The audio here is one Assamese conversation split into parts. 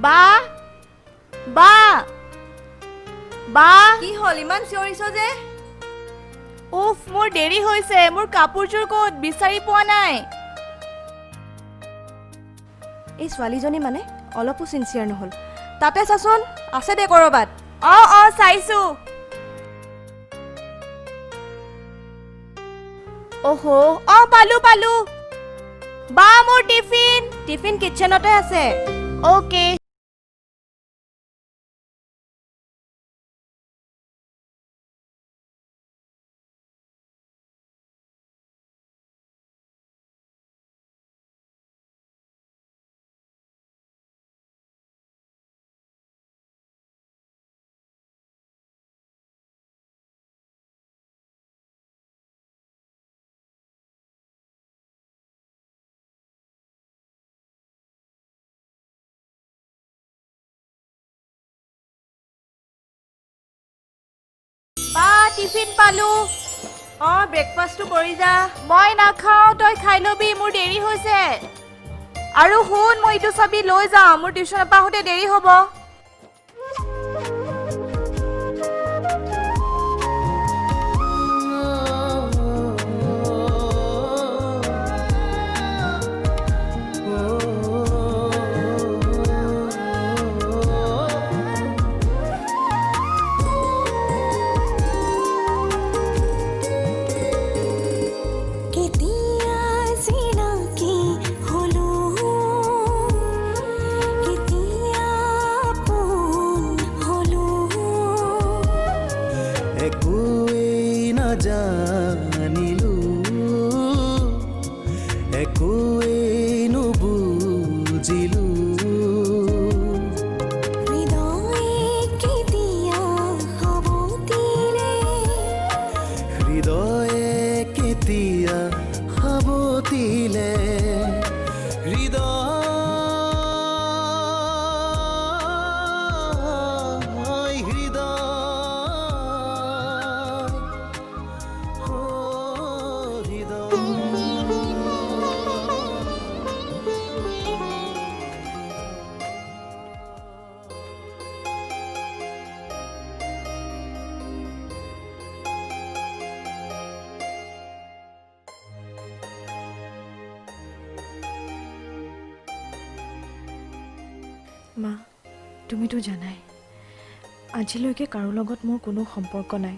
বা বা বা কি হল ইমান চিঞৰিছ যে? উফ মোৰ দেৰি হৈছে মোৰ কাপোৰযোৰ ক'ত বিচাৰি পোৱা নাই এই ছোৱালীজনী মানে অলপো চিনচিয়াৰ নহ'ল তাতে চাচোন আছে দে কৰবাত চাইছো ওহো পালো বা মোৰ টিফিন কিটচেনতে আছে ওকে বা টিফিন পালো ব্ৰেকফাষ্টটো কৰি যা মই নাখাওঁ তই খাই লবি মোৰ দেৰি হৈছে আৰু শুন মই এইটো চাবি লৈ যাওঁ মোৰ টিউচনৰ পৰা আহোঁতে দেৰি হ'ব মা তুমিতো জানাই আজিলৈকে কাৰো লগত মোৰ কোনো সম্পৰ্ক নাই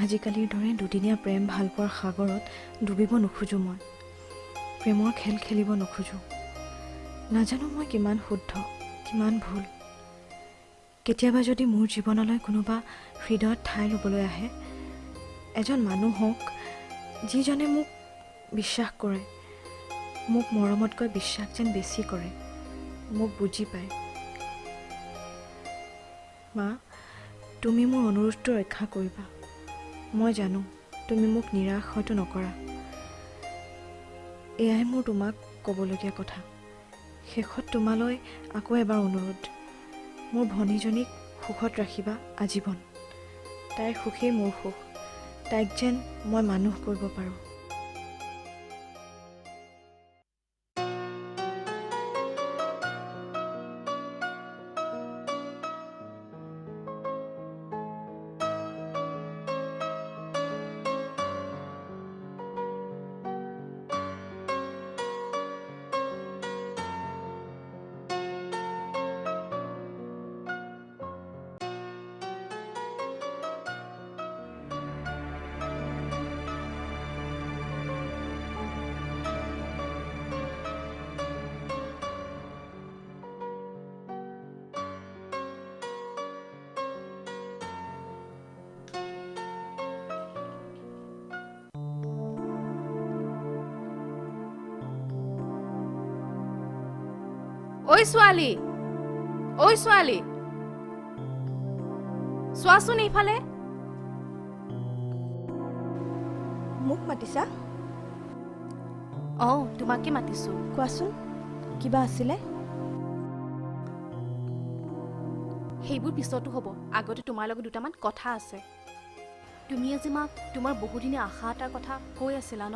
আজিকালিৰ দৰে দুদিনীয়া প্ৰেম ভালপোৱাৰ সাগৰত ডুবিব নোখোজোঁ মই প্ৰেমৰ খেল খেলিব নোখোজোঁ নাজানো মই কিমান শুদ্ধ কিমান ভুল কেতিয়াবা যদি মোৰ জীৱনলৈ কোনোবা হৃদয়ত ঠাই ল'বলৈ আহে এজন মানুহ হওক যিজনে মোক বিশ্বাস কৰে মোক মৰমতকৈ বিশ্বাস যেন বেছি কৰে মোক বুজি পায় মা তুমি মোৰ অনুৰোধটো ৰক্ষা কৰিবা মই জানো তুমি মোক নিৰাশ হয়তো নকৰা এয়াই মোৰ তোমাক ক'বলগীয়া কথা শেষত তোমালৈ আকৌ এবাৰ অনুৰোধ মোৰ ভনীজনীক সুখত ৰাখিবা আজীৱন তাইৰ সুখেই মোৰ সুখ তাইক যেন মই মানুহ কৰিব পাৰোঁ ঐ ছোৱালী চোৱাচোন এইফালে মোক মাতিছা অঁ তোমাকে মাতিছোঁ। কোৱাচোন কিবা আছিলে? সেইবোৰ পিছতো হ'ব, আগতে তোমাৰ লগত দুটামান কথা আছে। তুমি আজি মাক তোমাৰ বহুদিনীয়া আশা এটাৰ কথা কৈ আছিলা ন?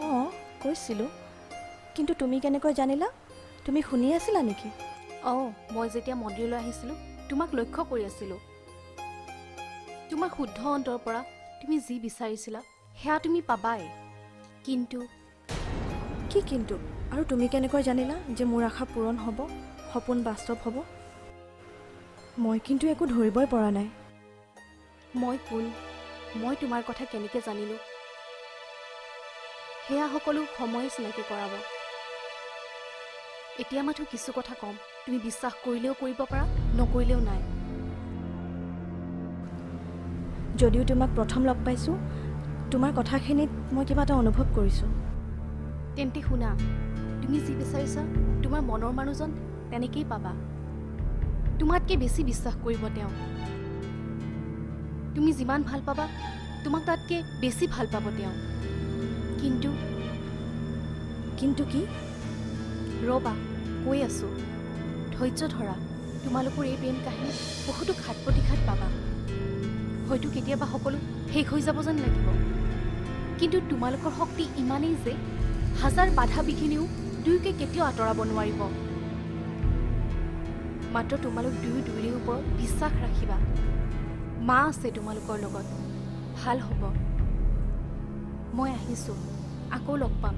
অঁ কৈছিলোঁ, কিন্তু তুমি কেনেকৈ জানিলা? তুমি শুনি আছিলা নেকি? অঁ মই যেতিয়া মন্দিৰলৈ আহিছিলোঁ তোমাক লক্ষ্য কৰি আছিলোঁ। তোমাৰ শুদ্ধ অন্তৰ পৰা তুমি যি বিচাৰিছিলা সেয়া তুমি পাবাই। কিন্তু কি কিন্তু? আৰু তুমি কেনেকৈ জানিলা যে মোৰ আশা পূৰণ হ'ব, সপোন বাস্তৱ হ'ব? মই কিন্তু একো ধৰিবই পৰা নাই। মই কোন, মই তোমাৰ কথা কেনেকৈ জানিলোঁ সেয়া সকলো সময়ে চিনাকি কৰাব। এতিয়া মাথো কিছু কথা ক'ম, তুমি বিশ্বাস কৰিলেও কৰিব পাৰা, নকৰিলেও নাই। যদিও তোমাক প্ৰথম লগ পাইছোঁ, তোমাৰ কথাখিনিত মই কিবা এটা অনুভৱ কৰিছোঁ। তেন্তে শুনা, তুমি যি বিচাৰিছা তোমাৰ মনৰ মানুহজন তেনেকেই পাবা। তোমাতকৈ বেছি বিশ্বাস কৰিব তেওঁ। তুমি যিমান ভাল পাবা তোমাক তাতকৈ বেছি ভাল পাব তেওঁ। কিন্তু কিন্তু কি? ৰ'বা কৈ আছোঁ, ধৈৰ্য ধৰা। তোমালোকৰ এই প্ৰেম কাহিনী বহুতো ঘাত প্ৰতিঘাত পাবা। হয়তো কেতিয়াবা সকলো শেষ হৈ যাব যেন লাগিব, কিন্তু তোমালোকৰ শক্তি ইমানেই যে হাজাৰ বাধা বিঘিনিও দুয়োকে কেতিয়াও আঁতৰাব নোৱাৰিব। মাত্ৰ তোমালোক দুয়োৰে ওপৰত বিশ্বাস ৰাখিবা। মা আছে তোমালোকৰ লগত, ভাল হ'ব। মই আহিছোঁ, আকৌ লগ পাম।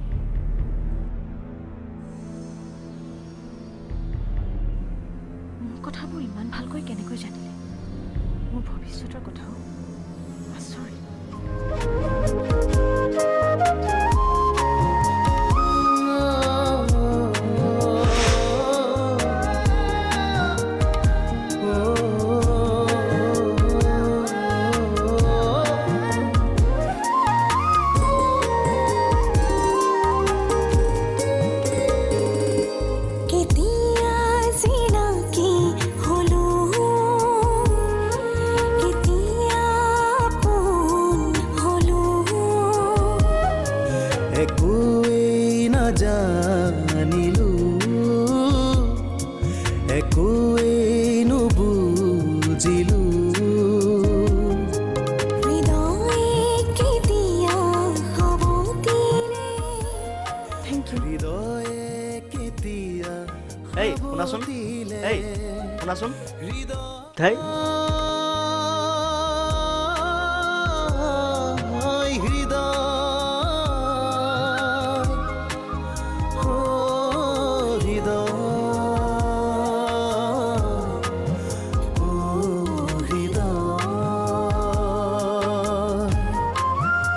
মোৰ কথাবোৰ ইমান ভালকৈ কেনেকৈ জানিলে? মোৰ ভৱিষ্যতৰ কথাও আচৰিত। শুনাচোন ধেই